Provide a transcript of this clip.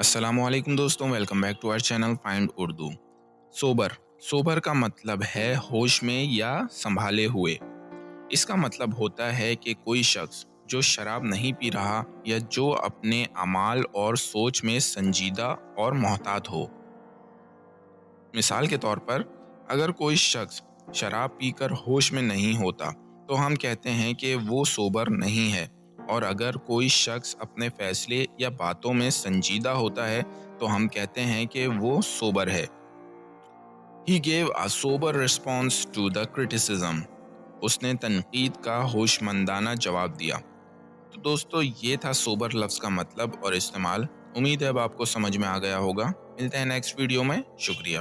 السلام علیکم دوستوں، welcome back to our channel find Urdu. Sober کا مطلب ہے ہوش میں یا سنبھالے ہوئے۔ اس کا مطلب ہوتا ہے کہ کوئی شخص جو شراب نہیں پی رہا یا جو اپنے اعمال اور سوچ میں سنجیدہ اور محتاط ہو۔ مثال کے طور پر، اگر کوئی شخص شراب پی کر ہوش میں نہیں ہوتا تو ہم کہتے ہیں کہ وہ سوبر نہیں ہے، اور اگر کوئی شخص اپنے فیصلے یا باتوں میں سنجیدہ ہوتا ہے تو ہم کہتے ہیں کہ وہ سوبر ہے۔ He gave a sober response to the criticism. اس نے تنقید کا ہوش مندانہ جواب دیا۔ تو دوستو، یہ تھا سوبر لفظ کا مطلب اور استعمال۔ امید ہے اب آپ کو سمجھ میں آ گیا ہوگا۔ ملتے ہیں نیکسٹ ویڈیو میں۔ شکریہ۔